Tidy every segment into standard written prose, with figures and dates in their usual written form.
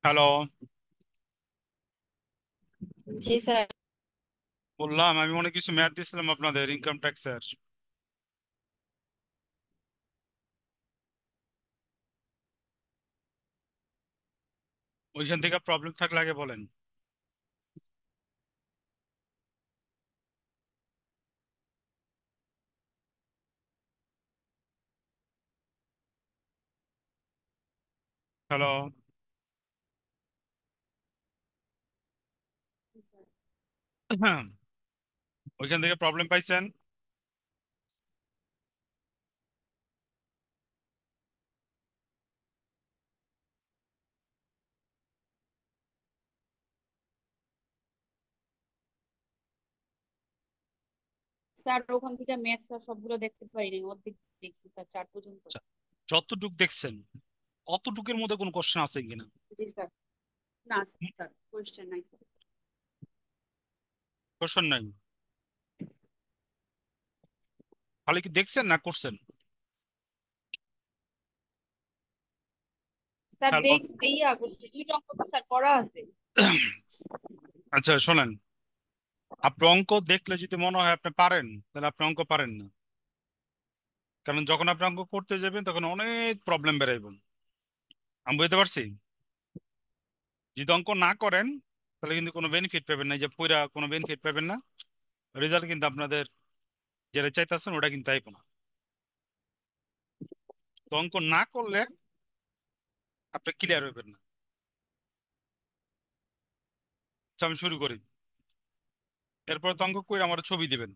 Hello. জি sir. বললাম আমি অনেক কিছু ম্যাথ দিছিলাম আপনাদের ইনকাম ট্যাক্সের। ওইখান থেকে প্রবলেম থাকলে আগে বলেন। হ্যালো। ওইখান থেকে প্রবলেম পাইছেন? স্যার ওখান থেকে ম্যাথ স্যার সবগুলো দেখতে পারিনি, অর্ধেক দেখছি স্যার, 4 পর্যন্ত। আচ্ছা, যতটুক দেখছেন অতটুকের মধ্যে কোনো কোশ্চেন আছে কিনা? জি স্যার। না স্যার, কোয়েশ্চেন নাই স্যার। কোশ্চেন নাই? খালি কি দেখছেন না করছেন? Sir hello. দেখছি, এই আগস্টে দুইটা অঙ্ক তো স্যার করা আছে। আচ্ছা শোনেন, আপনি অঙ্ক দেখলে যদি মনে হয় আপনি পারেন, তাহলে আপনি অঙ্ক পারেন না। কারণ যখন আপনি অঙ্ক করতে যাবেন তখন অনেক প্রবলেম বেরাইব। আমি বুঝতে পারছি। যদি অঙ্ক না করেন তাহলে কিন্তু কোনো বেনিফিট পাবেন না, এই যে পুরা কোনো বেনিফিট পাবেন না। রেজাল্ট কিন্তু আপনাদের যেটা চাইতেছেন ওটা কিন্তু আইব না। তো অঙ্ক না করলে আপনি ক্লিয়ার হইবেন না। আচ্ছা আমি শুরু করি। এরপর তো অঙ্ক করে আমার ছবি দিবেন।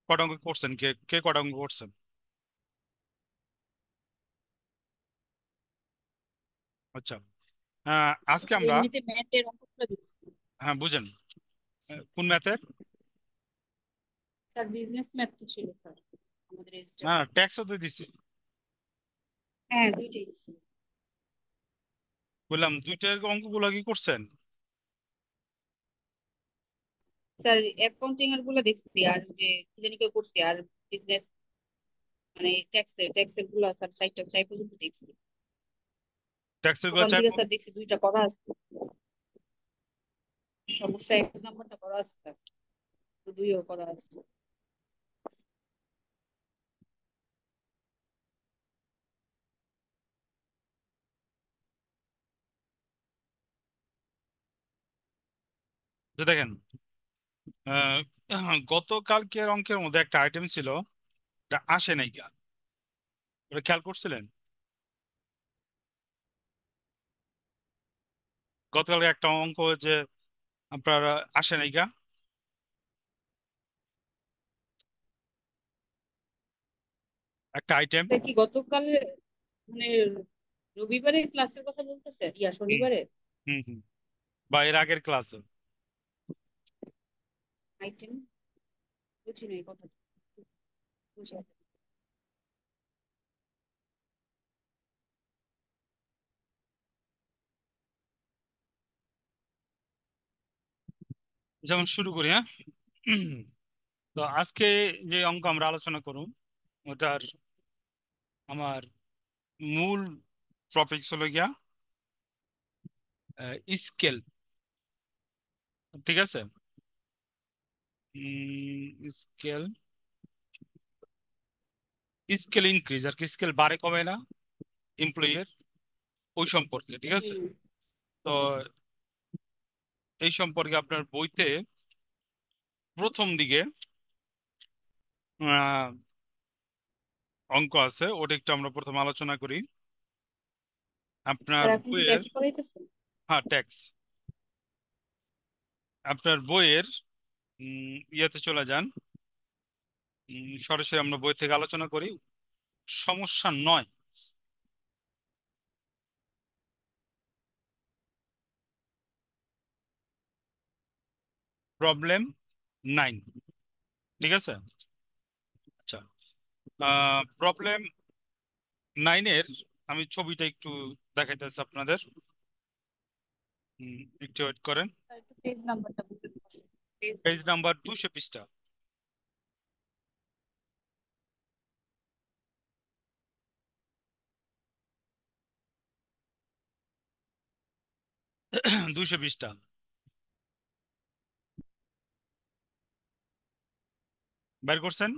কটা অঙ্ক করছেন, কে কে কটা অঙ্ক করছেন? আচ্ছা। আজকে স্যার আমরা, এমনিতে ম্যাথের অঙ্কগুলো দেখছি। হ্যাঁ বুঝেন, কোন ম্যাথের? স্যার বিজনেস ম্যাথ তো ছিল স্যার, আমাদের না, এক্সট্রা। ট্যাক্সও তো দিছি। হ্যাঁ, দুইটাই দিছি। বললাম দুইটা অঙ্কগুলো কি করছেন? স্যার অ্যাকাউন্টিং এর গুলো দেখছি, আর যে কি জানি কেউ করছি, আর বিজনেস মানে ট্যাক্সের গুলো স্যার 4 পর্যন্ত দেখছি। ট্যাক্সের গুলো ওখান চাই। থেকে স্যার দেখছি দুইটা করা আছে। সমস্যা 1 নাম্বারটা করা আছে স্যার, দুইও করা আছে। যে দেখেন, আহ, গতকালকের অঙ্কের মধ্যে একটা আইটেম ছিল, এটা আসে নাই কেন? ওটা খেয়াল করছিলেন? গতকালকে একটা অঙ্ক যে আপনার আসে নাই কেন, একটা আইটেম। স্যার কি গতকাল মানে রবিবারের ক্লাসের কথা বলতেছেন, হুম শনিবারের হুম হুম। বা এর আগের ক্লাসে। আইটেম? বুঝি নাই কথা, বুঝি নাই। যেমন শুরু করি, হ্যাঁ। তো আজকে যে অঙ্ক আমরা আলোচনা করব, ওটার আমার মূল টপিক হলো গিয়া স্কেল। ঠিক আছে? স্কেল, স্কেল ইনক্রিজ আর কি, স্কেল বাড়ে কমে না এমপ্লয়ের, ওই সম্পর্কে। ঠিক আছে? হুম। তো এই সম্পর্কে আপনার বইতে প্রথম দিকে আহ, অঙ্ক আছে, ওটা একটু আমরা প্রথম আলোচনা করি। আপনার স্যার এখন কি বইয়ের, ট্যাক্স করাইতেছেন? হ্যাঁ ট্যাক্স। আপনার বইয়ের ইয়েতে চলে যান। সরাসরি আমরা বই থেকে আলোচনা করি। সমস্যা 9, প্রবলেম 9। ঠিক আছে? আচ্ছা, প্রবলেম 9-এর আমি ছবিটা একটু দেখাইতেছি আপনাদের। একটু ওয়েট করেন। স্যার একটু পেজ নাম্বারটা বলতে পারবেন? Page page number. নাম্বার 200 পৃষ্ঠা। 220টা। বের করছেন?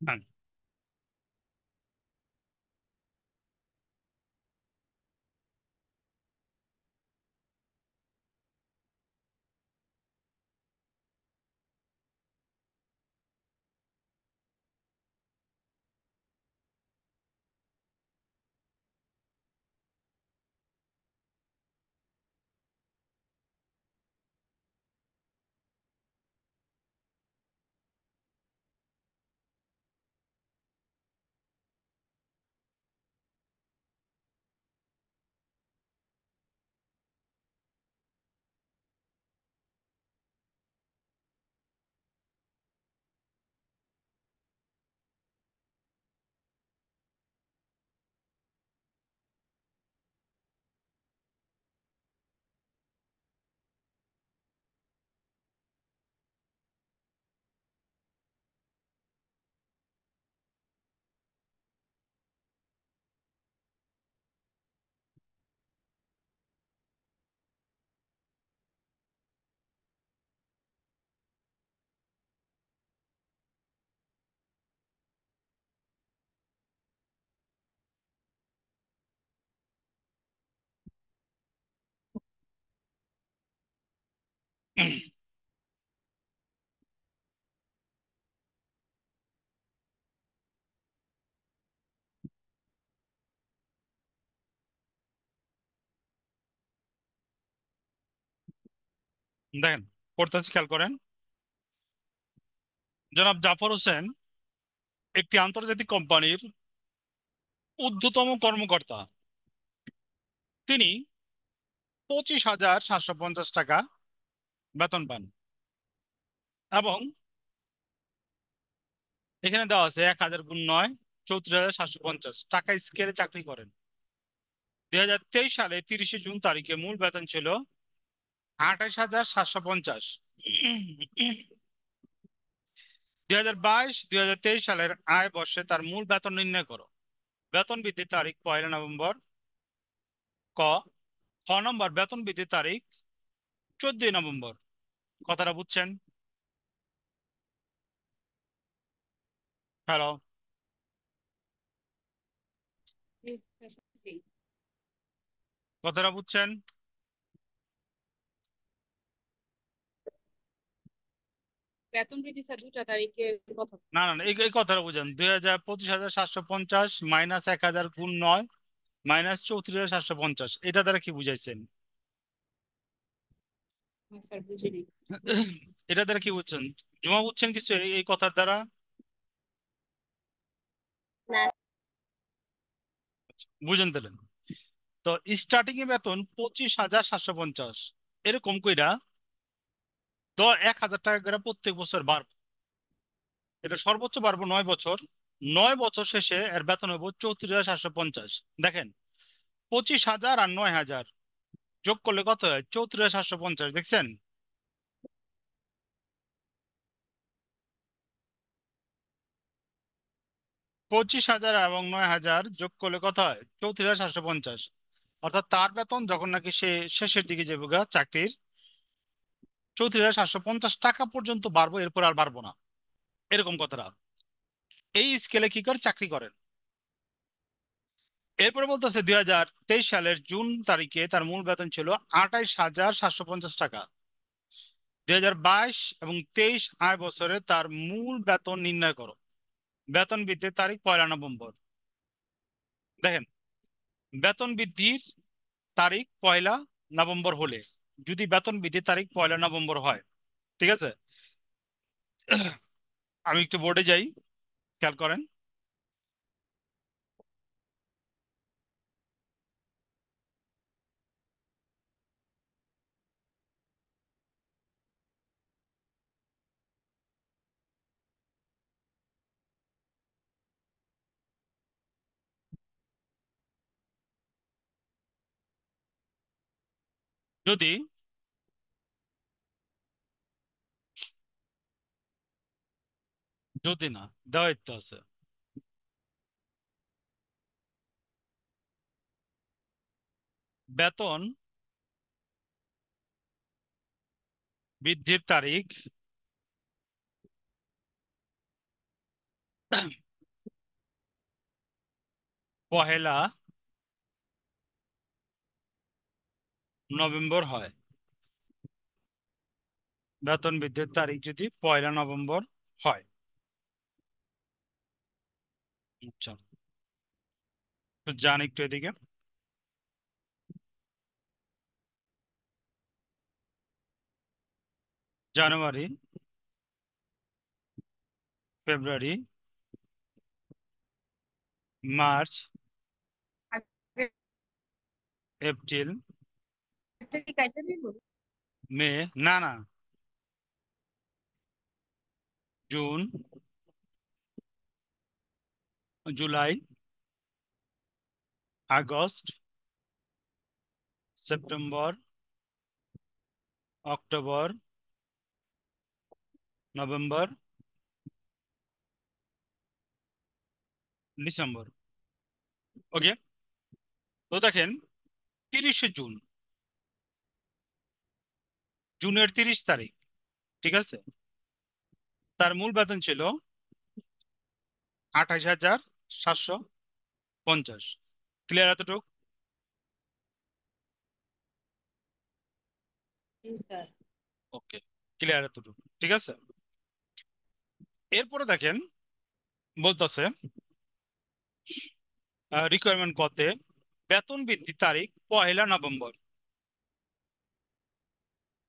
হ্যাঁ, দেখেন, করতেছি, খেয়াল করেন। জনাব জাফর হোসেন একটি আন্তর্জাতিক কোম্পানির ঊর্ধ্বতম কর্মকর্তা। তিনি 25,750 টাকা বেতন পান, এবং এখানে দেওয়া আছে 1,000 গুণ 9, 34,750 টাকা স্কেলে চাকরি করেন। 2023 সালে 30শে জুন তারিখে মূল বেতন ছিল 28,750। 2022-2023 সালের আয় বর্ষে তার মূল বেতন নির্ণয় করো। বেতন বৃদ্ধির তারিখ 1 নভেম্বর। ক খ নম্বর, বেতন বৃদ্ধির তারিখ 14 নভেম্বর। কথাটা বুঝছেন? হ্যালো? কথাটা বুঝছেন? বেতন বৃদ্ধি স্যার 2টা তারিখের কথা। না না না, এই এই কথাটা বুঝেন। 25,750 মাইনাস 1,000 গুণ 9 মাইনাস 34,750, এটা দ্বারা কি বুঝাইছেন? হ্যাঁ স্যার, বুঝিনি। এটা দ্বারা কি বুঝছেন? জমা বুঝছেন কিছু এই এই কথার দ্বারা? না। বুঝেন তাহলে। তো স্টার্টিং এ বেতন 25,750, এরকম কইরা তো 1,000 টাকা করে প্রত্যেক বছর বাড়বে। এটা সর্বোচ্চ বাড়বো 9 বছর। 9 বছর শেষে এর বেতন হবো 34,750। দেখেন, 25,000 আর 9,000 যোগ করলে কত হয়? 34,750, দেখছেন? 25,000 এবং 9,000 যোগ করলে কত হয়? 34,750। অর্থাৎ তার বেতন যখন নাকি সে শেষের দিকে যাবে গা চাকরির, 34,750 টাকা পর্যন্ত বাড়বো, এরপর আর বাড়বো না, এরকম কথাটা। এই স্কেলে কি করে চাকরি করেন। এরপরে বলতেছে 2023 সালের জুন তারিখে তার মূল বেতন ছিল 28,750 টাকা। 2022 এবং 23 আয় বছরে তার মূল বেতন নির্ণয় করো। বেতন বৃদ্ধির তারিখ 1 নভেম্বর। দেখেন, বেতন বৃদ্ধির তারিখ 1 নভেম্বর হলে, যদি বেতন বৃদ্ধির তারিখ 1 নভেম্বর হয়, ঠিক আছে, আমি একটু বোর্ডে যাই, খেয়াল করেন। যদি যদি না, দায়িত্ব আছে। বেতন বৃদ্ধির তারিখ 1 নভেম্বর হয়। বেতন বৃদ্ধির তারিখ যদি 1 নভেম্বর হয়। আচ্ছা, তো যান একটু এদিকে। জানুয়ারি, ফেব্রুয়ারি, মার্চ, এপ্রিল, আগেরটা কি কাইটা দিব? মে, না না, June, July, August, September, October, November, December. Okay, তো দেখেন, 30শে জুন, জুনের 30 তারিখ, ঠিক আছে, তার মূল বেতন ছিল 28,750। ক্লিয়ার এতটুকু? জি স্যার। ওকে, ক্লিয়ার এতটুকু, ঠিক আছে। এরপরে দেখেন, বলতেছে রিকোয়ারমেন্ট কতে, বেতন বৃদ্ধির তারিখ 1 নভেম্বর।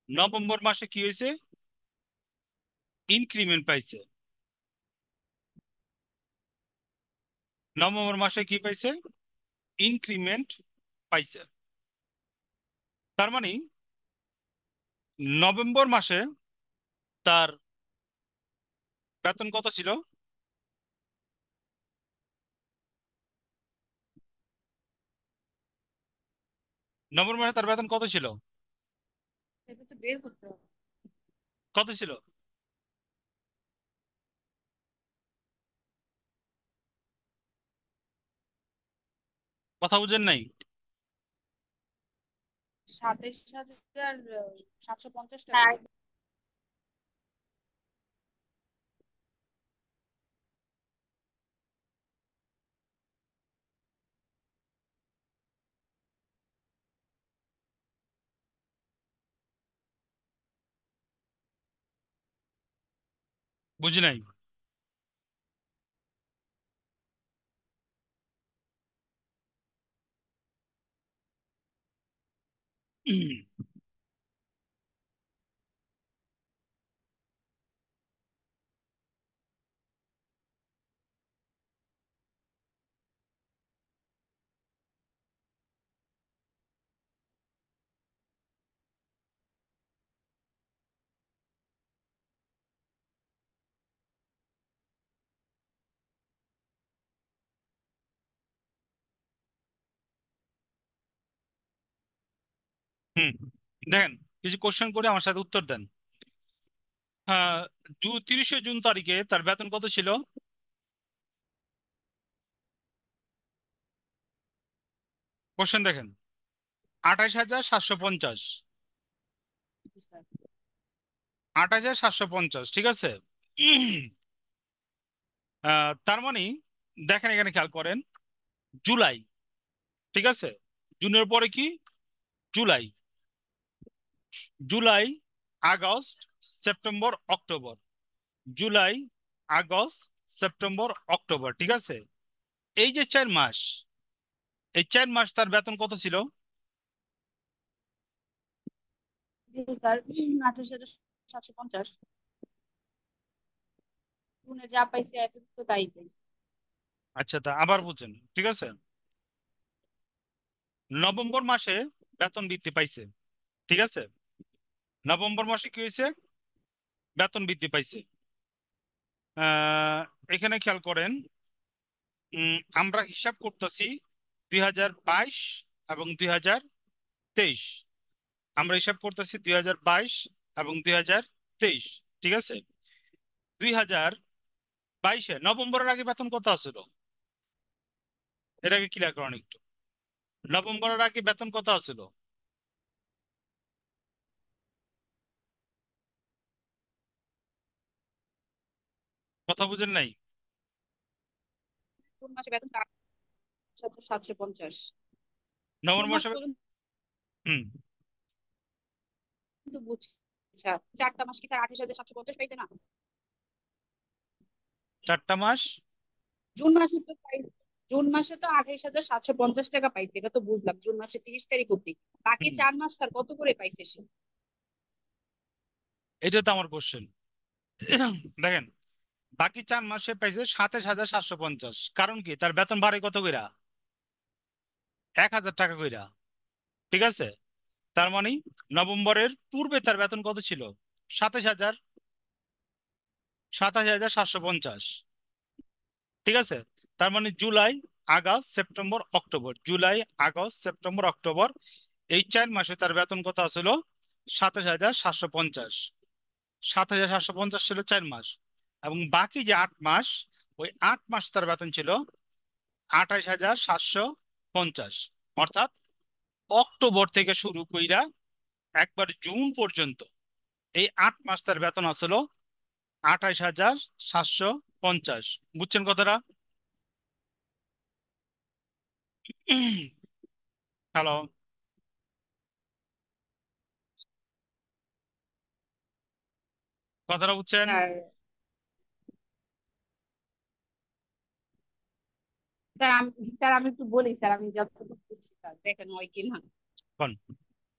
নভেম্বর মাসে কি হয়েছে? ইনক্রিমেন্ট পাইছে। নভেম্বর মাসে কি পাইছে? ইনক্রিমেন্ট পাইছে। তার মানে নভেম্বর মাসে তার বেতন কত ছিল? নভেম্বর মাসে তার বেতন কত ছিল? এটা তো বের করতে হবে। কত ছিল? কথা বুঝেন নাই? 27,750 টাকা। বুঝি নাই। হুম, দেখেন, কিছু কোশ্চেন করে আমার সাথে উত্তর দেন। হ্যাঁ, 30শে জুন তারিখে তার বেতন কত ছিল? কোশ্চেন দেখেন, 28,750। জি স্যার। 28,750, ঠিক আছে। তার মানে দেখেন, এখানে খেয়াল করেন, জুলাই, ঠিক আছে, জুনের পরে কি? July, July, August, September, October, July, August, September, October, ঠিক আছে? এই যে 4 মাস, এই 4 মাস তার বেতন কত ছিল? স্যার 28,750। জুনে যা পাইছে এত তো তাই পাইছে। আচ্ছা, তা আবার বুঝেন, ঠিক আছে? নভেম্বর মাসে বেতন বৃদ্ধি পাইছে, ঠিক আছে? নভেম্বর মাসে কি হয়েছে? বেতন বৃদ্ধি পাইছে। আহ এখানে খেয়াল করেন, আমরা হিসাব করতেছি 2022 এবং 2023। আমরা হিসাব করতেছি 2022 এবং 2023, ঠিক আছে? 2022-এ নভেম্বরের আগে বেতন কত আছিল? এটাকে ক্লিয়ার করেন একটু। নভেম্বরের আগে বেতন কত আছিল? কথা বুঝেন নাই? জুন মাসে বেতন 28,750। জুন নভেম্বর মাস মাসে পর্যন্ত হুম বুঝছি। আচ্ছা, 4টা মাস কি স্যার 28,750 পাইছে না? 4টা মাস। জুন মাসে তো জুন মাসে তো 28,750 টাকা পাইছে, এটা তো বুঝলাম জুন মাসে 30 তারিখ অব্দি। বাকি হুম 4 মাস স্যার কত করে পাইছে সে? এটা তো আমার কোশ্চেন। দেখেন, বাকি 4 মাসে পাইছে 27,750। কারণ কি? তার বেতন বাড়ে কত কইরা? 1,000 টাকা কইরা, ঠিক আছে? তার মানে নভেম্বরের পূর্বে তার বেতন কত ছিল? 27,000, 27,750, ঠিক আছে? তার মানে July, August, September, October, July, August, September, October, এই 4 মাসে তার বেতন কত ছিল? 27,750। 27,750 ছিল 4 মাস। এবং বাকি যে 8 মাস, ওই 8 মাস তার বেতন ছিল 28,750। অর্থাৎ অক্টোবর থেকে শুরু কইরা একবার জুন পর্যন্ত এই 8 মাস তার বেতন আসলো 28,750। বুঝছেন কথাটা? হ্যালো, কথাটা বুঝছেন? স্যার স্যার আমি একটু বলি স্যার, আমি যতটুকু বুঝছি স্যার দেখেন হয় কি না। কোন?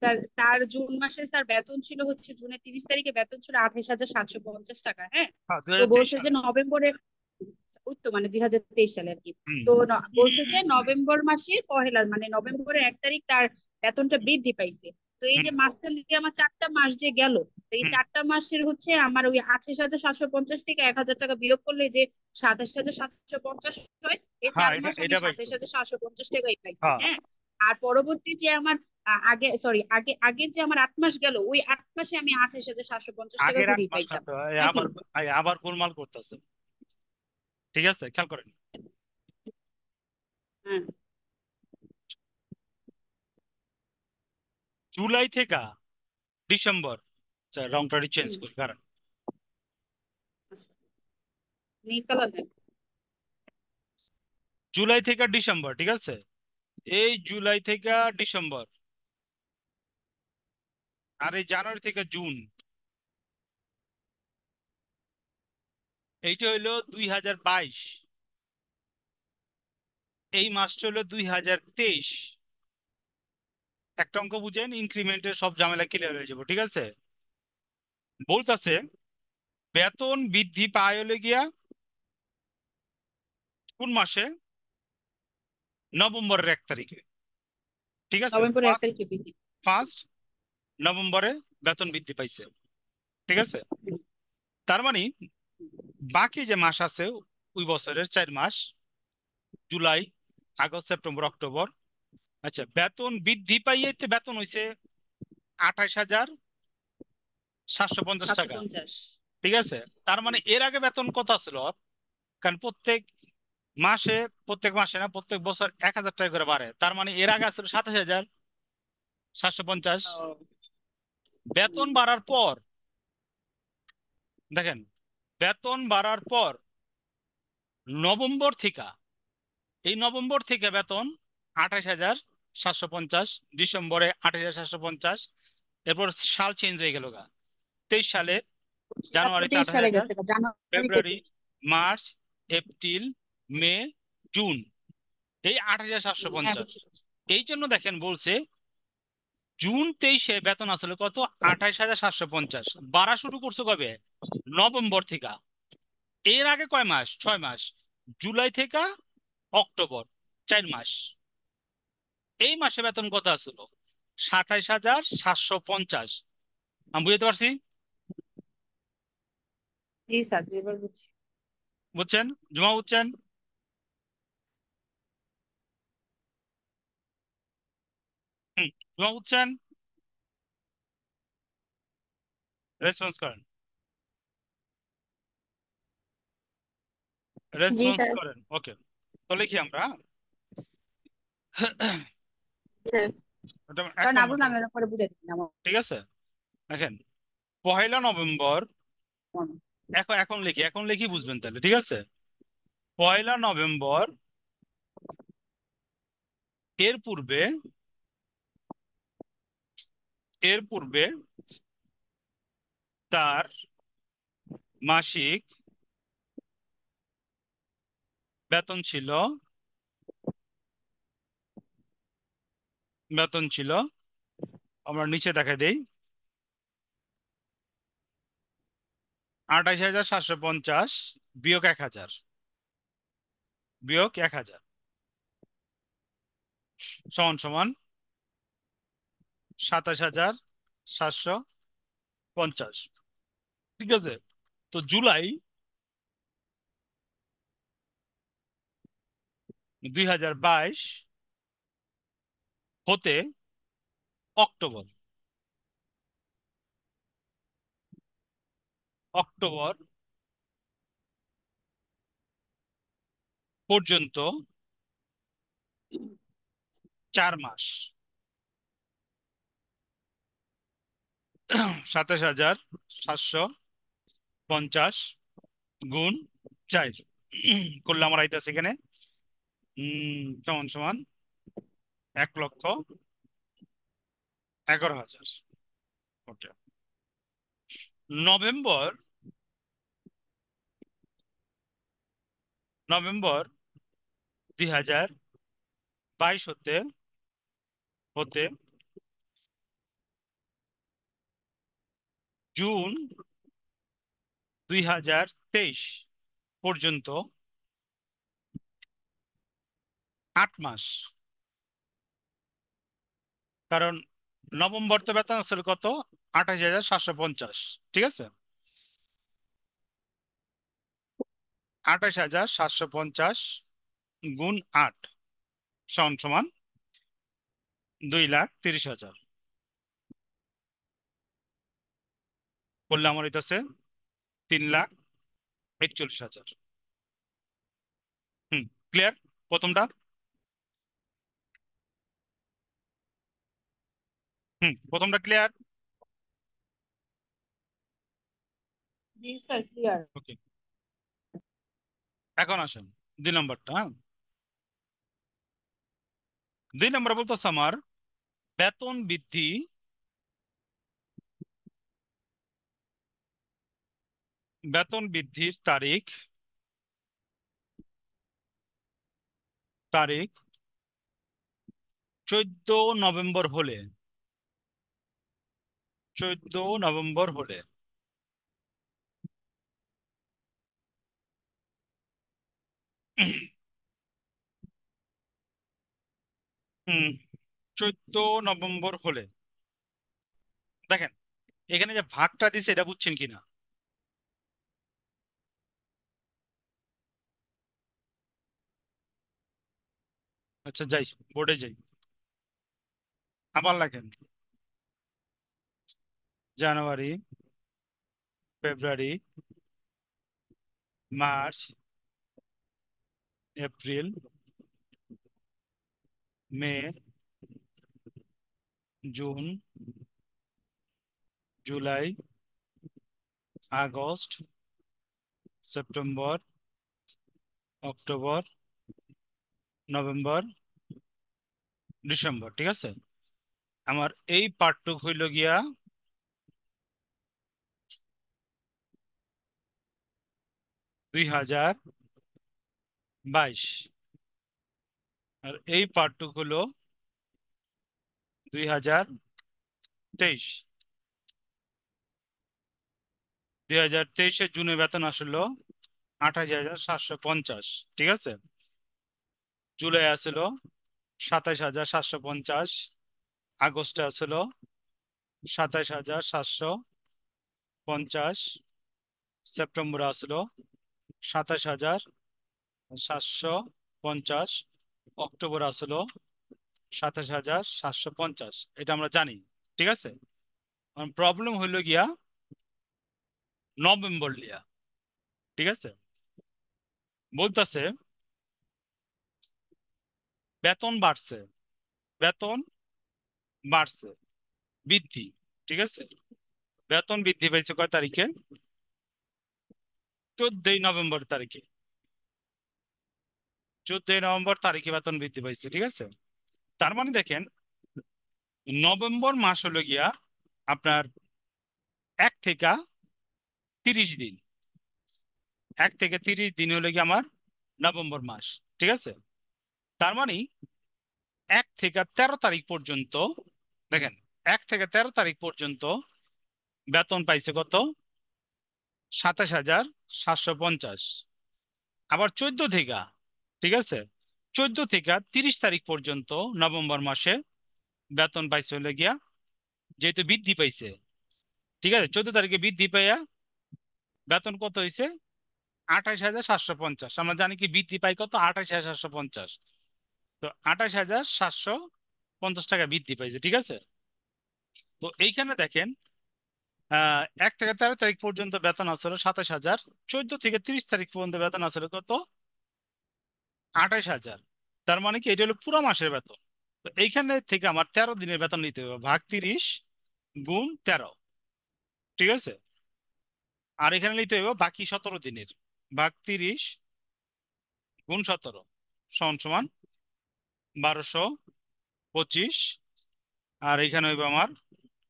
স্যার তার জুন মাসে স্যার বেতন ছিল হচ্ছে জুনের 30 তারিখে বেতন ছিল 28,750 টাকা, হ্যাঁ। হ্যাঁ, দুই তো হাজার তেইশ বলছে যে সালে নভেম্বরে, ওই তো মানে 2023 সালে আর কি। হুম তো বলছে যে নভেম্বর মাসের পহেলা মানে নভেম্বরের 1 তারিখ তার বেতনটা বৃদ্ধি পাইছে। তো এই হুম যে মাঝখানে যে আমার 4টা মাস যে গেল, তো এই হুম 4টা মাসের হচ্ছে আমার ওই 28,750 থেকে 1,000 টাকা বিয়োগ করলে যে 27,750 হয়, এই হ্যাঁ, 4 মাস আমি এটা পাইছো। 27,750 টাকাই পাইছি, হ্যাঁ, হ্যাঁ। আর পরবর্তী যে আমার আগে সরি আগের যে আমার 8 মাস গেল, ওই 8 মাসে আমি 28,750 টাকা আগের আট করেই মাস না পাইতাম তো, নাকি? আবার গোলমাল করতেছে, ঠিক আছে? খেয়াল করেন, হ্যাঁ। জুলাই থেকে ডিসেম্বর, আচ্ছা রংটা চেঞ্জ হুম। করি কারণ আচ্ছা, নীল কালার দেন। জুলাই থেকে ডিসেম্বর, ঠিক আছে? এই জুলাই থেকে ডিসেম্বর, আর এই জানুয়ারি থেকে জুন, এইটা হইলো 2022। এই মাসটা হলো 2023। একটা অঙ্ক বুঝেন, ইনক্রিমেন্টের সব ঝামেলা ক্লিয়ার হয়ে যাবো, ঠিক আছে? বলতাছে বেতন বৃদ্ধি পায় হলে গিয়া কোন মাসে? নভেম্বরের 1 তারিখে, ঠিক আছে? নভেম্বরের এক ফার্স্ট তারিখে বিক্রি। ফার্স্ট নভেম্বরে বেতন বৃদ্ধি পাইছে, ঠিক আছে? তার মানে বাকি যে মাস আছে ওই বছরের 4 মাস, জুলাই, আগস্ট, সেপ্টেম্বর, অক্টোবর, আচ্ছা বেতন বৃদ্ধি পাইতে বেতন হইছে 28,750 টাকা, 750। ঠিক আছে? তার মানে এর আগে বেতন কত ছিল? কারণ মাসে প্রত্যেক মাসে না, প্রত্যেক বছর 1,000 টাকা করে বাড়ে। তার মানে এর আগে আসলে 27,750। ও, বেতন বাড়ার পর, দেখেন, বেতন বাড়ার পর নভেম্বর থেকে, এই নভেম্বর থেকে বেতন 28,750, ডিসেম্বরে 28,750, এরপর সাল চেঞ্জ হয়ে গেল গা, সালে তারপর জানুয়ারিতে 23 আঠাশ সালে হাজার গেছে জানুয়ারিতে ফেব্রুয়ারি, মার্চ, এপ্রিল, মে, জুন এই 28,750। হ্যাঁ বুঝছি বুঝছি। এই জন্য দেখেন বলছে জুন 23-এ বেতন আসলে কত, 28,750। বাড়া শুরু করছে কবে, নভেম্বর থেকে। এর আগে কয় মাস, 6 মাস, জুলাই থেকে অক্টোবর, 4 মাস। এই মাসে বেতন কত আসলো, 27,750। আমি বুঝতে পারছি? জি স্যার এবার বুঝছি। বুঝছেন? জমা বুঝছেন? হুম, জমা বুঝছেন? রেসপন্স করেন, জি রেসপন্স স্যার। করেন। ওকে, তো লিখি আমরা, স্যার, ওটা এক কারণ না নম্বরটা বুঝলাম লিখি। এর পরে বুঝাই দিন আমার ঠিক আছে, দেখেন 1 নভেম্বর, মনে। এখন এখন লিখি, এখন লিখি বুঝবেন তাহলে। ঠিক আছে, 1 নভেম্বর এর পূর্বে, এর পূর্বে তার মাসিক বেতন ছিল, বেতন ছিল, আমরা নিচে দেখাই দেই, 28,750 বিয়োগ 1,000, বিয়োগ 1,000 সমান সমান 27,750। ঠিক আছে, তো জুলাই 2022 হতে অক্টোবর, অক্টোবর পর্যন্ত 4 মাস, 27,750 গুণ 4 করলে আমার আইতাছে এখানে সমান সমান 1,11,000। ওকে, নভেম্বর, নভেম্বর 2022 হতে হতে জুন 2023 পর্যন্ত 8 মাস। কারণ নভেম্বর তো বেতন আসলে কত, 28,750। ঠিক আছে, 28,750 গুণ 8 সমান সমান 2,30,000 করলে আমার হইতেছে 3,41,000। হুম, ক্লিয়ার প্রথমটা? হুম, প্রথমটা ক্লিয়ার? জি স্যার ক্লিয়ার। ওকে, এখন আসেন 2 নম্বরটা। হ্যাঁ, 2 নম্বর বলতেছে আমার বেতন বৃদ্ধি, বেতন বৃদ্ধির তারিখ, তারিখ 14 নভেম্বর হলে, 14 নভেম্বর হলে 14 নভেম্বর হলে, দেখেন এখানে যে ভাগটা দিছে এটা বুঝছেন কিনা? আচ্ছা যাই, বোর্ডে যাই, আবার লেখেন January, February, March, April, May, June, July, August, September, October, November, December. ঠিক আছে, আমার এই পার্টটুক হইল গিয়া 2022। আর এই পার্টটুকু হলো 2023। 2023-এর জুনে বেতন আসলো 28,750। ঠিক আছে। জুলাই আসলো 27,750। আগস্টে আসলো 27,750। সেপ্টেম্বরে আসলো 27,750। অক্টোবর আসলো 27,750। এটা আমরা জানি। ঠিক আছে। প্রবলেম হইলো গিয়া নভেম্বর লিয়া। ঠিক আছে। বলতেছে বেতন বাড়ছে, বেতন বাড়ছে, বৃদ্ধি। ঠিক আছে। বেতন বৃদ্ধি পাইছে কয় তারিখে? 14ই নভেম্বর তারিখে। 14ই নভেম্বর তারিখে বেতন বৃদ্ধি পাইছে। ঠিক আছে। তার মানে দেখেন, নভেম্বর মাস হলো গিয়া আপনার 1 থেকে 30 দিন। 1 থেকে 30 দিন হলো গিয়ে আমার নভেম্বর মাস। ঠিক আছে। তার মানে 1 থেকে 13 তারিখ পর্যন্ত, দেখেন, 1 থেকে 13 তারিখ পর্যন্ত বেতন পাইছে কত? 27,750। আবার 14 থেকে, ঠিক আছে, 14 থেকে 30 তারিখ পর্যন্ত নভেম্বর মাসে বেতন পাইছে হলে গিয়া, যেহেতু বৃদ্ধি পাইছে, ঠিক আছে, 14 তারিখে বৃদ্ধি পাইয়া বেতন কত হয়েছে? 28,750। আমরা জানি কি বৃদ্ধি পাই কত? 28,750। তো 28,750 টাকা বৃদ্ধি পাইছে। ঠিক আছে। তো এইখানে দেখেন, 1 থেকে 13 তারিখ পর্যন্ত বেতন আসলে 27,000। 14 থেকে 30 তারিখ পর্যন্ত বেতন আসলে কত? 28,000। তার মানে কি এটা হলো পুরো মাসের বেতন। তো এইখানে থেকে আমার 13 দিনের বেতন নিতে হবে, ভাগ 30 গুণ 13। ঠিক আছে। আর এখানে নিতে হবে বাকি 17 দিনের, ভাগ 30 গুণ 17 সমান সমান 1225। আর এখানে হইবে আমার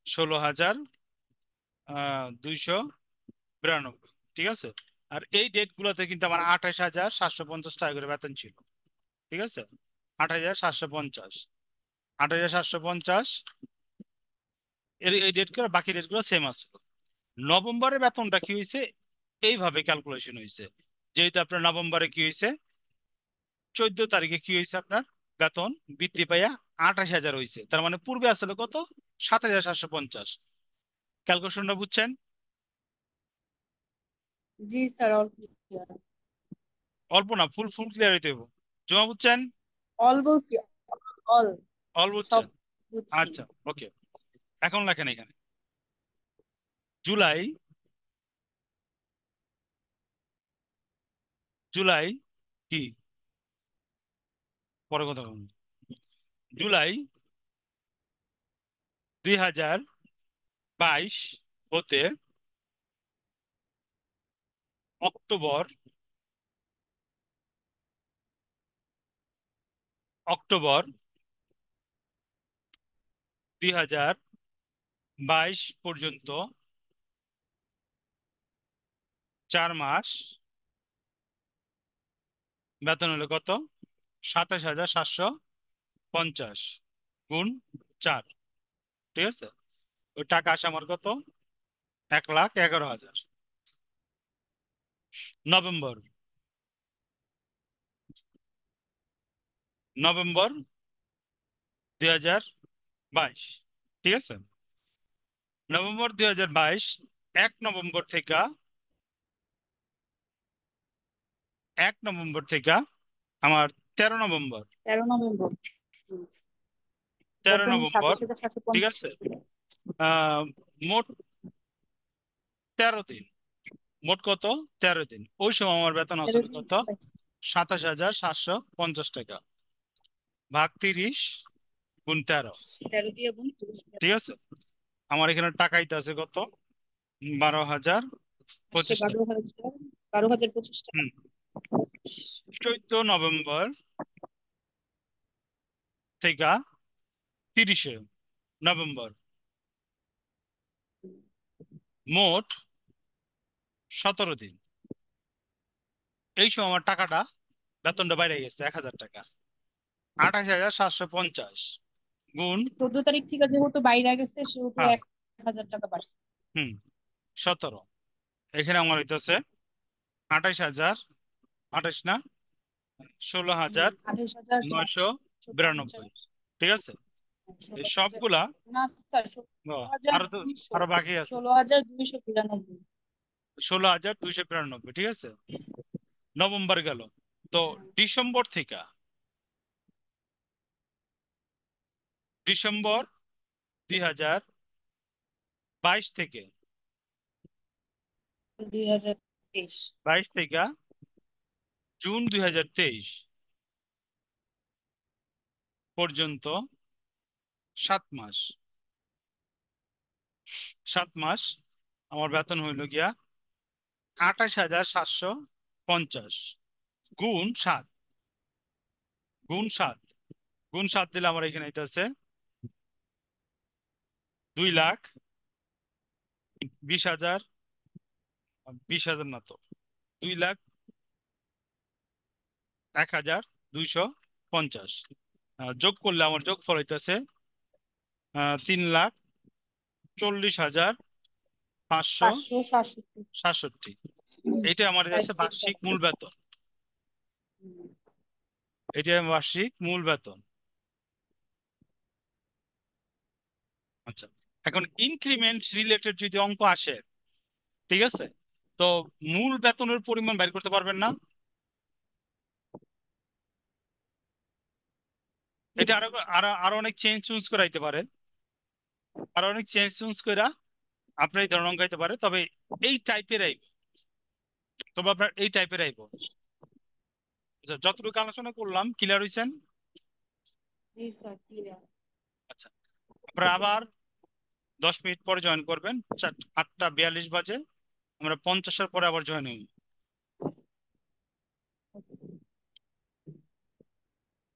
16,292। ঠিক আছে। আর এই ডেট গুলোতে কিন্তু আমার 28,750 টাকা করে বেতন ছিল। ঠিক আছে। 28,750, 28,750 এর এই ডেট গুলো, বাকি ডেট গুলো সেম আছে। নভেম্বরের বেতনটা কি হয়েছে? এইভাবে ক্যালকুলেশন হয়েছে। যেহেতু আপনার নভেম্বরে কি হয়েছে, 14 তারিখে কি হয়েছে, আপনার বেতন বৃদ্ধি পাইয়া 28,000 হয়েছে। তার মানে পূর্বে আসলে কত? 7,750। ক্যালকুলেশনটা বুঝছেন? জি স্যার, অল ক্লিয়ার। অল্প না, ফুল ফুল ক্লিয়ার হইতে হইব। জমা বুঝছেন? অল বলছি, অল, অল সব বুঝছেন? বুঝছি। আচ্ছা, ওকে। এখন লেখেন এখানে জুলাই, জুলাই কি, পরে কথা বলুন। জুলাই 2022 হতে অক্টোবর, অক্টোবর 2022 পর্যন্ত 4 মাস বেতন হলো কত? 27,750 গুণ 4। ঠিক আছে। ওই টাকা আসে আমার কত? 1,11,000। November, November 2022। ঠিক আছে। নভেম্বর 2022, 1 নভেম্বর থেকে, 1 নভেম্বর থেকে আমার 13 নভেম্বর, 13 নভেম্বর। হুম। তেরো বেতন নভেম্বর ঠিক 27,750 আছে। আহ মোট 13 দিন। মোট কত? 13 দিন। ওই সময় আমার বেতন তেরো আসলে দিন কত? পাইছি। 27,750 টাকা, ভাগ 30 গুণ 13। 13 দিয়ে গুণ 30। ঠিক আছে। আমার এখানে টাকাইতে আছে কত? 12,025 টাকা। 12,025 টাকা। হুম। 14 নভেম্বর থেকে 30 নভেম্বর মোট 17 দিন। এই সময় আমার টাকাটা, বেতনটা বাইরে গেছে 1,000 টাকা। 28,750 গুণ, 14 তারিখ থেকে যেহেতু বাইরে গেছে সেহেতু হ্যাঁ, 1,000 টাকা বাড়ছে। হুম, 17। এখানে আমার হইতেছে 28,000, 28 না, ষোলো হুম, হাজার 992। 28,750। ঠিক আছে, এই 16,000, সবগুলা, না স্যার, ও, ষোলো হাজার আরো তো, দুইশো আরো বাকি আছে। 16,292। 16,292, ঠিক আছে। নভেম্বর গেল, তো ডিসেম্বর থেকে, ডিসেম্বর 2022 থেকে, 2023। 22 থেকে জুন 2023 পর্যন্ত 7 মাস, 7 মাস আমার বেতন হইল গিয়া 28,750 গুণ 7, গুণ 7, গুণ 7 দিলে আমার এখানে হইতেছে 2,20,000, 20,000 না তো, 2,01,250। যোগ করলে আমার যোগফল হইতেছে 3,40,567। 567। এটা আমার ফাইভ কাছে সিক্স বার্ষিক মূল বেতন। এটা আমার বার্ষিক মূল বেতন। আচ্ছা, এখন ইনক্রিমেন্ট রিলেটেড যদি অঙ্ক আসে, ঠিক আছে, তো মূল বেতনের পরিমাণ বাইর করতে পারবেন না? এটা আরো আরো আরো অনেক চেঞ্জ চুজ করাইতে পারে, আরো অনেক চেঞ্জ চুজ করা আপনার এই ধরনের অঙ্ক আইতে পারে, তবে এই টাইপের আইব, তবে আপনার এই টাইপের আইব। আচ্ছা, যতটুকু আলোচনা করলাম ক্লিয়ার হয়েছেন? জি স্যার, ক্লিয়ার। আচ্ছা, আপনারা আবার 10 মিনিট পরে জয়েন করবেন, 8টা 42 বাজে, আমরা 50-এর পরে আবার জয়েন হই।